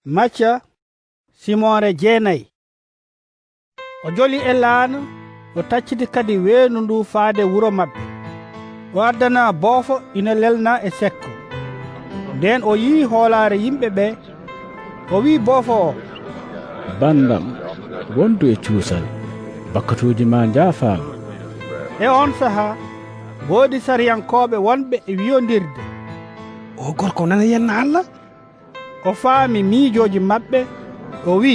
Macca Simore jeenayi o joli e laana o tacciti kadi weenu ndu faade wuro mabɓe o addana boofo ina lelna e sekko nden o yii hoolaare yimɓe ɓe o wi boofo o bandam wondu e cuusal bakkatuuji ma njaafaama e on sahaa woodi sariyankooɓe wonɓe e wiyondirde o gorko nana yenna Allah o faami miijooji maɓɓe o wi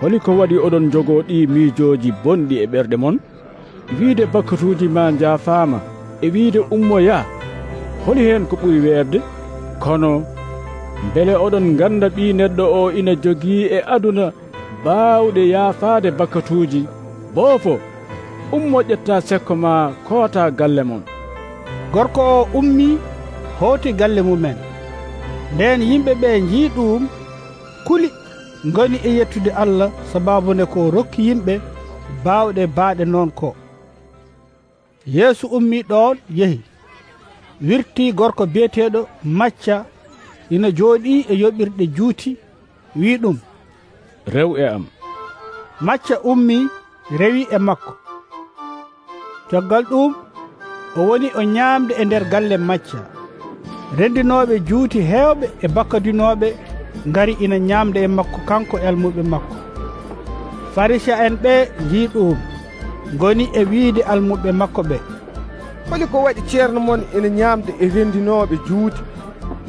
holi ko waɗi oɗon jogoo ɗi miijooji bonɗi e ɓerɗe mon wiide bakkatuuji ma njaafaama e wiide ummoya holi heen ko ɓuri weerde kono mbele oɗon ngannda ɓii neɗɗo o ina jogii e aduna baawɗe yaafaade bakkatuuji boofo ummo ƴetta sekko ma koota galle mon gorko o ummii hooti galle mumen nden yimɓe ɓe njii ɗum kuli ngoni e yettude Allah sababune ko rokki yimɓe baawɗe baaɗe noon ko Yeesu ummii ɗon yehi wirtii gorko biyeteeɗo Macca ina jooɗii e yoɓirɗe juuti wii ɗum rew e am Macca ummii rewi e makko caggal ɗum o woni o ñaamde e nder galle Macca renndinooɓe juuti heewɓe e bakkadinooɓe ngari ina ñaamde e makko kanko e almuɓe makko Farisa en ɓe njii ɗum ngoni e wiide almuɓe makko ɓe holi ko waɗi ceerno mon ene ñaamde e renndinooɓe juuti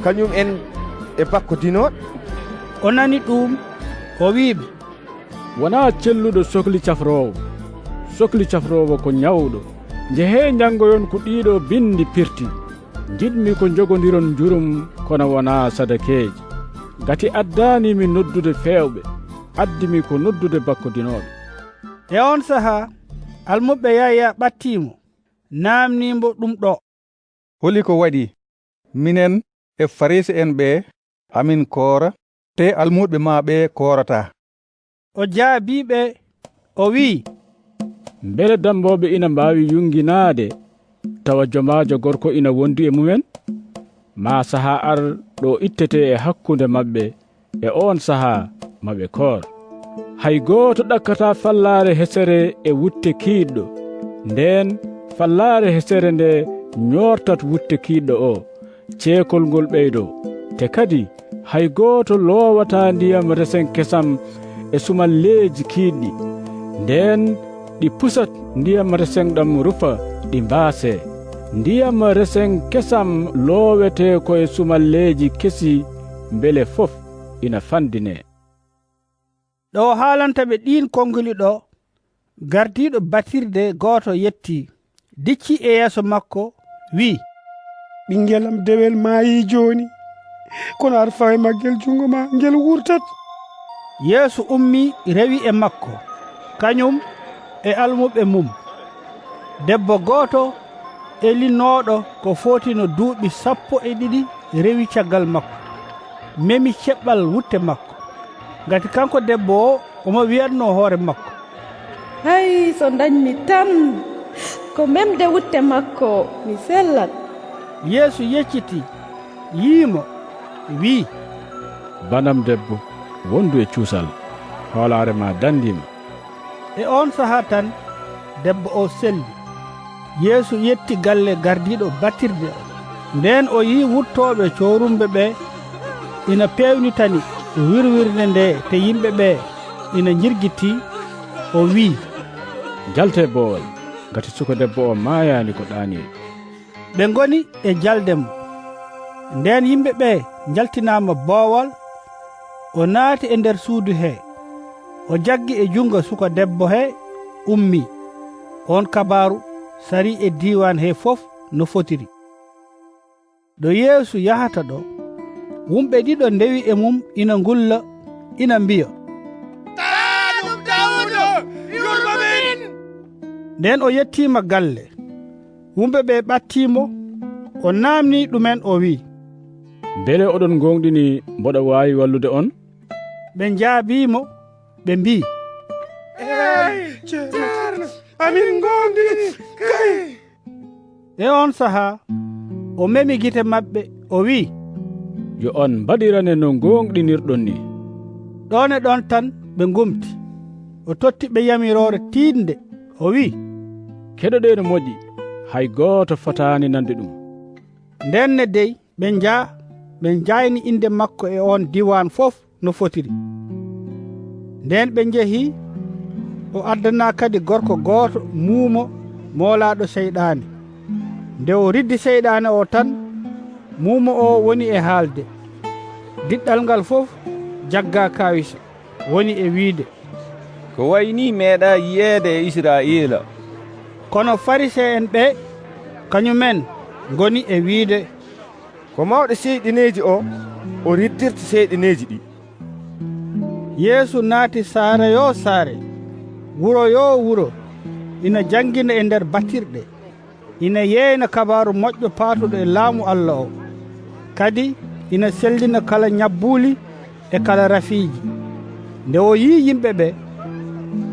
kañum en e bakkodinooɓe o nani ɗum o wiiɓe wonaa celluɗo sohli cafroowo ko ñawɗo njehee njanngoyon ko ɗiɗo bindi pirti jiɗmi ko njogodiron jurum kono wonaa sadakeeji gati addaanimi noddude feewɓe addimi ko noddude bakkodinooɓe e on sahaa almuɓe Yaya ɓattiimo naamniimbo ɗum ɗo holi ko waɗi minen e Farisi en ɓe amin koora te almuɓe ma ɓe koorata o jaabiiɓe o wii mbele dambooɓe ina mbaawi yunginaade tawa jomaajo gorko ina wondi e mumen ma sahaa ar ɗo ittete e hakkunde maɓɓe e on sahaa maɓe koor hay gooto ɗakkata fallaare hesere e wutte kiiɗɗo nden fallaare hesere nde ñoortat wutte kiiɗɗo o ceekol ngol ɓeydo te kadi hay gooto loowata ndiyam resen kesam e sumalleeji kiiɗɗi nden ɗi pusat ndiyam resen ɗam rufa ɗi mbaase ndiyam resen kesam loowete koye sumalleeji kesi mbele fof ina fandine ɗo haalanta ɓe ɗin konnguli ɗo gardiiɗo batirde gooto yetti dicci e yeeso makko wii ɓingelam dewel maayi jooni kono aɗa fawi maggel jungo ma ngel wurtat Yeesu ummi rewi e makko kañum e almuɓe mum debbo gooto elinooɗo ko footino duuɓi 12 rewi caggal makko memi ceɓɓal wutte makko ngati kanko debbo o omo wiyatno hoore makko hay so dañmi tan ko memde wutte makko mi sellat Yeesu yecciti yiimo wii banam debbo wondu e cuusal hoolaare ma dandima e on sahaa tan debbo o selli Yeesu yetti galle gardiiɗo batirde o nden o yii wuttooɓe coorumɓe ɓe ina peewnitani wirwirde nde te yimɓe ɓe ina jirgitii o wii jalte boowal ngati suka debbo o maayaani ko ɗaaniiɗo ɓe ngoni e jalde mo nden yimɓe ɓe jaltinaama boowal o naati e nder suudu hee o jaggi e jungo suka debbo hee ummii on kabaaru sari e diiwaan hee fof no fotiri ɗo Yeesu yahata ɗo wumɓe ɗiɗo ndewi e mum ina ngulla ina mbiya ɗum Dawuda yurmomin nden o yettiima galle wumɓe ɓe ɓattiimo o naamni ɗumen o wii mbele oɗon gonɗini mboɗo waawi wallude on ɓe njaabiimo ɓe mbii ceerno amin gonɗini e on sahaa o memi gite maɓɓe o wii yo on mbaɗirane no gonɗinirɗon ni. ɗon e ɗon tan ɓe gumti. O totti ɓe yamirore tiinde o wi, keɗoɗe no moƴƴi, hay gooto fotani nande ɗum. ndenne dey ɓe jayni inde makko e on diwan fof no fotiri. nden ɓe jeehi, o addana kadi gorko gooto muumo moolaɗo seyɗane. nde o riddi seyɗane o tan, muumo o woni e haalde. diɗɗal ngal fof jagga kawisa, woni e wiide, ko wayni meeɗa yiyeede e Israila. kono Fariseen ɓe kañumen goni e wiide, ko mawɗo seyɗineji o riddirta seyɗineji ɗi. Yeesu naati saare yo saare, wuro yo wuro, ina jangina e nder batirɗe, ina yeyna kabaru moƴƴo paatuɗo e laamu Allah o, kadi ina sellina kala ñabbuli e kala rafiiji. nde o yi yimɓe ɓe,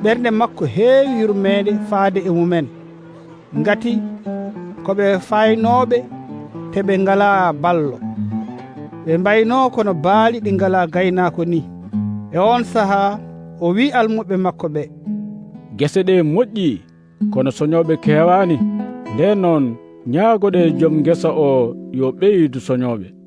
ɓernde makko heewi yurmeede faade e mumen, ngati ko ɓe faynoɓe te ɓe ngala ballo, ɓe mbayno kono baali ɗi ngala gaynako ni. e on sahaa o wi almuɓe makko ɓe, gese ɗe moƴƴi, kono soñoɓe kewani. nden noon ñaagoɗe joom gesa o yo ɓeydu soñoɓe.